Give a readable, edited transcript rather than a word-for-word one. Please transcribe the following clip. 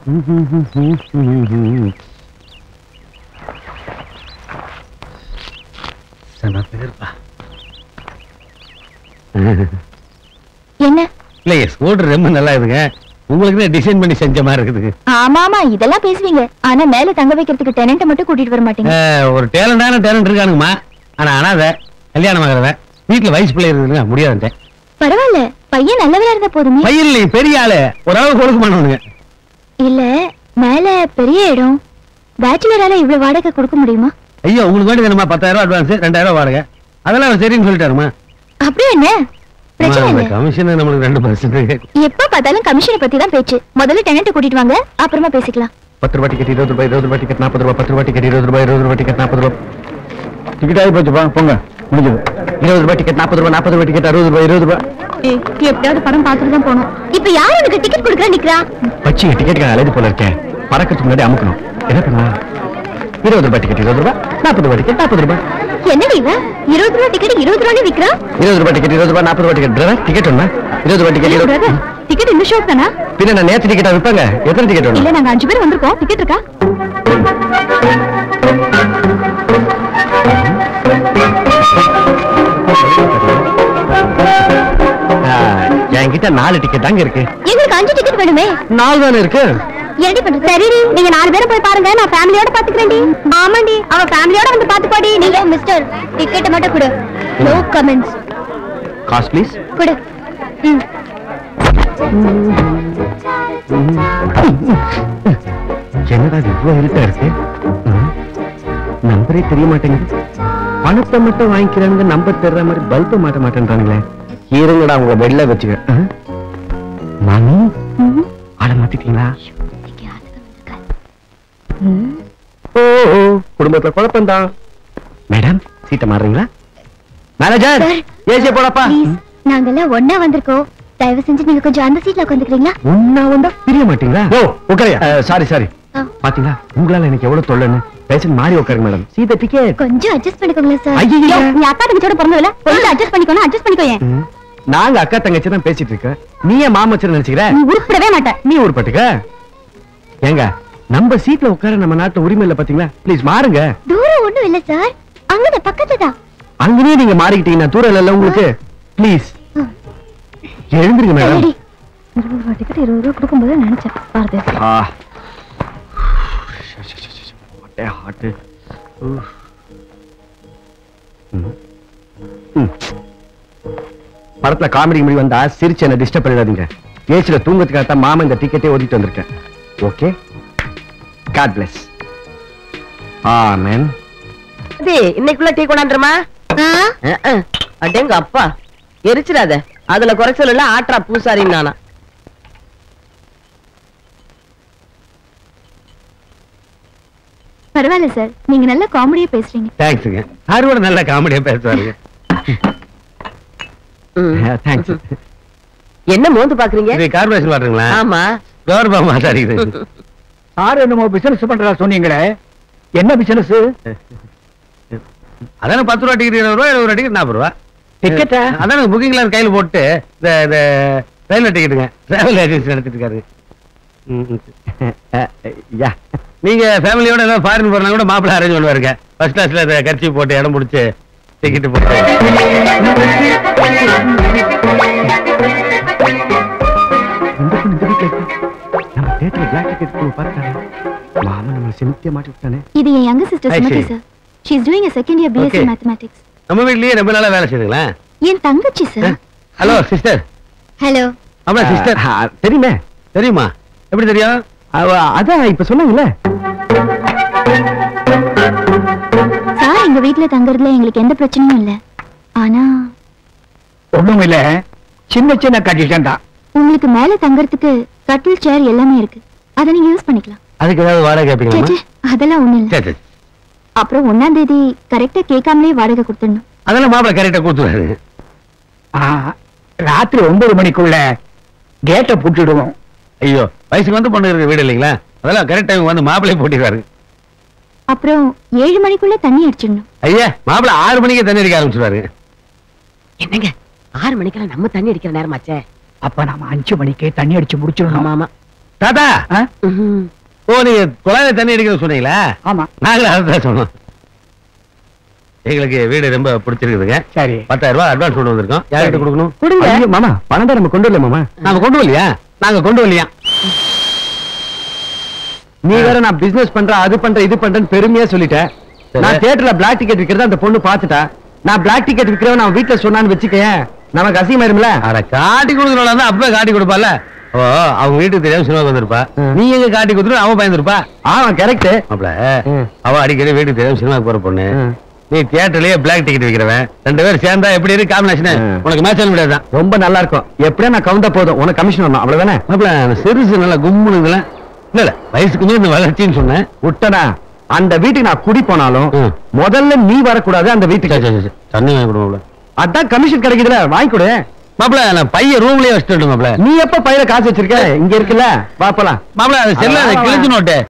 என்ன இல்ல ஸ்கூட்டர் ரொம்ப நல்லா இருக்குங்க. உங்களுக்கு டிசைன் பண்ணி செஞ்ச மாதிரி இருக்குது. ஆமாமா இதெல்லாம் பேசுவீங்க. ஆனா மேல தங்க வைக்கிறதுக்கு டெனன்ட் மட்டும் கூட்டிட்டு வர மாட்டீங்க. ஒரு டேலண்ட் இருக்கானுங்கம்மா. ஆனா அனாதை கல்யாணம் ஆகிறத வீட்டுல வயசு பிள்ளை இருக்குதுங்க முடியாதுங்க. பரவாயில்ல பையன் நல்லவரா இருந்தா போதுமே. பையன் இல்ல பெரிய ஆளு ஓரளவு கொடுக்க மாட்டோனுங்க. இல்ல மேல பெரிய இடம் பேச்சுலரால இவ்வளவு வாடகை கொடுக்க முடியுமா? ஐயோ உங்களுக்கு வேண்டியது என்னமா 10,000 அட்வான்ஸ் 2,000 வாடகை அதெல்லாம் அவர் சரின்னு சொல்லிட்டாருமா. அப்படியே என்ன பிரச்சனை இல்ல. கமிஷன் நம்மளுக்கு 2%. எப்ப பார்த்தாலும் கமிஷனை பத்தி தான் பேச்சு. முதல்ல டெனன்ட் கூட்டிட்டு வாங்க அப்புறமா பேசிக்கலாம். 10 ரூபாய் டிக்கெட் 20 ரூபாய் 20 ரூபாய் டிக்கெட் 40 ரூபாய் 10 ரூபாய் டிக்கெட் 20 ரூபாய் 20 ரூபாய் டிக்கெட் 40 ரூபாய் டிக்கெட் ஆகி போச்சுப்பா. போங்க முடிஞ்சது. 20 ரூபாய் டிக்கெட் 40 ரூபாய் 40 ரூபாய் டிக்கெட் 60 ரூபாய் 20 ரூபாய். எப்படியாவது படம் பார்த்துட்டு தான் போகணும். இப்ப யார் எனக்கு டிக்கெட் கொடுக்குறா நிக்கிறா? பச்சி டிக்கெட் அலைது போல இருக்கேன். பறக்கிறதுக்கு முன்னாடி அமுக்கணும். என்ன பண்ணலாம்? 20 ரூபாய் டிக்கெட் 20 ரூபாய் 40 ரூபாய் டிக்கெட் 40 ரூபாய். என்னடி இவ 20 ரூபாய் டிக்கெட் 20 ரூபாய் விக்கிறா? 20 ரூபாய் டிக்கெட் 20 ரூபாய் 40 ரூபாய் டிக்கெட் பிரதர் டிக்கெட் ஒண்ணா? 20 ரூபாய் டிக்கெட் 20 டிக்கெட் இந்த ஷோ தானா? பின்ன நான் நேத்து டிக்கெட்டா விப்பாங்க. எத்தனை டிக்கெட் வேணும்? இல்ல நாங்க 5 பேர் வந்திருக்கோம். டிக்கெட் இருக்கா? என்கிட்ட 4 டிக்கெட் தாங்க இருக்கு. எங்களுக்கு 5 டிக்கெட் வேணுமே. 4 தானே இருக்கு. என்னடி பண்றது? சரிடி நீங்க 4 பேரும் போய் பாருங்க. நான் ஃபேமிலியோட பாத்துக்கறேன்டி. ஆமாண்டி அவ ஃபேமிலியோட வந்து பாத்துக்கோடி. நீங்க மிஸ்டர் டிக்கெட் மட்டும் கொடு. No comments. Cost please. கொடு. என்னடா இவ்வளவு இருட்டா இருக்கு? நம்பரே தெரிய மாட்டேங்குது. பணத்தை மட்டும் வாங்கிக்கிறாங்க நம்பர் தெரியற மாதிரி பல்ப மாட்ட மாட்டேன்றாங்களே. இருங்கடா உங்க பெட்ல வச்சுக்க. மாமி ஆள மாத்திட்டீங்களா? குடும்பத்துல குழப்பம் தான். மேடம் சீட்டை மாறுறீங்களா? Manager AC போடப்பா. நாங்கெல்லாம் ஒண்ணா வந்திருக்கோம். தயவு செஞ்சு நீங்க கொஞ்சம் அந்த சீட்ல உட்காந்துக்கிறீங்களா? ஒண்ணா வந்தா பிரிய மாட்டீங்களா? ஓ உட்காரியா. சாரி பாத்தீங்களா உங்களால எனக்கு எவ்வளவு தொல்லைன்னு. பேஷன் மாறி உட்காருங்க மேடம். சீதை டிக்கெட் கொஞ்சம் அட்ஜஸ்ட் பண்ணிக்கோங்களேன் சார். ஐயோ நீ அக்கா தங்கச்சியோட பிறந்தவல கொஞ்சம் அட்ஜஸ்ட் பண்ணிக்கோங்க. அட்ஜஸ்ட் பண்ணிக்கோங்க. நாங்க அக்கா தங்கச்சி தான் பேசிட்டு இருக்கோம். நீ ஏன் மாமச்சர் நினைச்சுக்கிற? நீ உருப்படவே மாட்ட. நீ உருப்பட்டுக்க. ஏங்க நம்ம சீட்ல உட்கார நம்ம நாட்டு உரிமை இல்ல பாத்தீங்களா? ப்ளீஸ் மாறுங்க. தூரம் ஒண்ணும் இல்ல சார். அங்கத பக்கத்துல தான். அங்கனே நீங்க மாறிக்கிட்டீங்கன்னா தூரம் இல்ல உங்களுக்கு. Please எழுந்திருங்க madam. 20 ரூபாய் டிக்கெட் 20 ரூபாய் கொடுக்கும்போது நினைச்சேன் பாருங்க. ஹாட் படத்துல காமெடி முடி வந்தா சிரிச்சு என்ன டிஸ்டர்ப் பண்ணிடாதீங்க. ஏசில தூங்கத்துக்காக மாமா இந்த டிக்கெட்டே ஓதிட்டு வந்திருக்கேன். Okay God bless. ஆமென். இன்னைக்குள்ள டீ கொண்டாந்துருமா? அடேங்க அப்பா எரிச்சிடாத. அதுல குறைச்சல் இல்ல ஆட்ரா பூசாரின்னு நானா. பரவாயில்ல சார் நீங்க நல்ல காமெடியா பேசுறீங்க. தேங்க்ஸ்ங்க. ஆரோட நல்ல காமெடியா பேசுவாருங்க. தேங்க்ஸ். என்ன மோந்து பாக்குறீங்க? இது கார்ப்பரேஷன் வாட்டருங்களா? ஆமா கவர்மெண்ட் மாட்டாரிது. சார் என்னமோ பிசினஸ் பண்றதா சொன்னீங்களே, என்ன பிசினஸ்? அதான 10 ரூபாய் டிக்கெட் 20 ரூபாய் 70 ரூபாய் டிக்கெட் 40 ரூபாய் டிக்கெட்டா? அதான புக்கிங்ல கையில போட்டு இந்த ரயில்வே டிக்கெட்டுங்க. டிராவல் ஏஜென்சி நடத்திட்டு இருக்காரு. நீங்க ஃபேமிலியோட ஏதாவது ஃபாரின் போறனா கூட மாப்பிள்ளை அரேஞ்ச் பண்ணுவாருங்க. ஃபர்ஸ்ட் கிளாஸ்ல கர்ச்சி போட்டு இடம் முடிச்சு டிக்கெட் போட்டு. நம்ம தியேட்டர்ல பிளாக் டிக்கெட் பார்த்தானே மாமா நம்ம சிந்திய மாட்டி விட்டானே. இது என் யங்க sister Sumathi sir. She is doing a second year BSc mathematics. நம்ம வீட்லயே ரொம்ப நாளா வேலை செய்றீங்களா? என் தங்கச்சி சார். Hello sister. ஹலோ. ஆமா சிஸ்டர். தெரியுமே. தெரியுமா? எப்படி தெரியும்? அதான் இப்ப சொன்னீங்கல்ல. சார் எங்க வீட்ல தங்கறதுல எங்களுக்கு எந்த பிரச்சனையும் இல்ல. ஆனா ஒண்ணும் இல்ல, சின்ன சின்ன கண்டிஷன் தான். உங்களுக்கு மேல தங்கறதுக்கு கட்டில் சேர் எல்லாமே இருக்கு. அத நீங்க யூஸ் பண்ணிக்கலாம். அதுக்கு ஏதாவது வாடகை கேப்பீங்களா? அதெல்லாம் ஒண்ணும் இல்ல. சரி. அப்புறம் 1ஆம் தேதி கரெக்ட்டா கேட்காமலே வாடகை கொடுத்துடணும். அதெல்லாம் மாப்பிள்ளை கரெக்ட்டா கொடுத்துறாரு. ராத்திரி 9 மணிக்குள்ள கேட்ட பூட்டிடுவோம். ஐயோ வயசுக்கு வந்து பொண்ணு இருக்க வீடு இல்லைங்களா? அதெல்லாம் கரெக்ட் டைம் வந்து மாப்பிள்ளையை போட்டிடுவாரு. அப்புறம் 7 மணிக்குள்ள தண்ணி அடிச்சிடணும். ஐயா மாப்பிள்ளை 6 மணிக்கு தண்ணி அடிக்க ஆரம்பிச்சுடுவாரு. என்னங்க 6 மணிக்கெல்லாம் நம்ம தண்ணி அடிக்கிற நேரமாச்சே. அப்ப நாம 5 மணிக்கே தண்ணி அடிச்சு முடிச்சிடணும். ஆமா தாத்தா ஆ? ஓ நீங்க குழாயில தண்ணி அடிக்கிறது சொன்னீங்களா? ஆமா நாங்களும் அதான் சொன்னோம். எங்களுக்கு வீடு ரொம்ப பிடிச்சிருக்குதுங்க. சரி 10,000 ரூபாய் அட்வான்ஸ் கொண்டு வந்திருக்கோம். யார்கிட்ட கொடுக்கணும்? கொடுங்க. ஐயோ, மாமா பணம் தான் நம்ம கொண்டு வரல மாமா. நாம கொண்டு வரலையா? நாங்க கொண்டு வரலையா? நீ வேற நான் பிசினஸ் பண்றேன் அது பண்றேன் இது பண்றேன்னு பெருமையா சொல்லிட்டேன். நான் தியேட்டர்ல பிளாக் டிக்கெட் விக்கிறத அந்த பொண்ணு பாத்துட்டா. நான் பிளாக் டிக்கெட் விக்கிறவன் நான் வீட்டுல சொன்னான்னு வச்சுக்கேன், நமக்கு அசிங்கமாயிரும்ல. அட காட்டி கொடுக்கறவள தான் அப்பவே காட்டி கொடுப்பால. ஓ அவங்க வீட்டுக்கு தெரியாம சினிமாக்கு வந்திருப்பா. நீ எங்க காட்டி கொடுத்துட்டு அவன் பயந்துருப்பா. ஆமா கரெக்ட். அப்பல அவ அடிக்கடி வீட்டுக்கு தெரியாம சினிமாக்கு போற பொண்ணு. நீ தியேட்டர்லயே பிளாக் டிக்கெட் விக்கிறவன். 2 பேரும் சேர்ந்தா எப்படி இருக்கு காம்பினேஷன்? உனக்கு மேட்ச் ஆன முடியாதான். ரொம்ப நல்லா இருக்கும். எப்படியா நான் கவுண்டா போதும், உனக்கு கமிஷன் வரணும் அவ்வளவுதானே. அப்பல சிறுசு நல்லா கும்முனுங்கள. இல்ல வயசுக்கு மீறி வளர்ச்சின்னு சொன்னேன் விட்டனா. அந்த வீட்டுக்கு நான் குடி போனாலும் முதல்ல நீ வரக்கூடாது அந்த வீட்டுக்கு. தண்ணி வாங்கி கொடுங்க. அதான் கமிஷன் கிடைக்குதுல, வாங்கி கொடு. மாப்பிள நான் பையன் ரூம்லயே வச்சுட்டு மாப்பிள. நீ எப்ப பையில காசு வச்சிருக்க? இங்க இருக்குல்ல, பாப்பலாம். மாப்பிள அது செல்ல கிழிஞ்சு நோட்டு.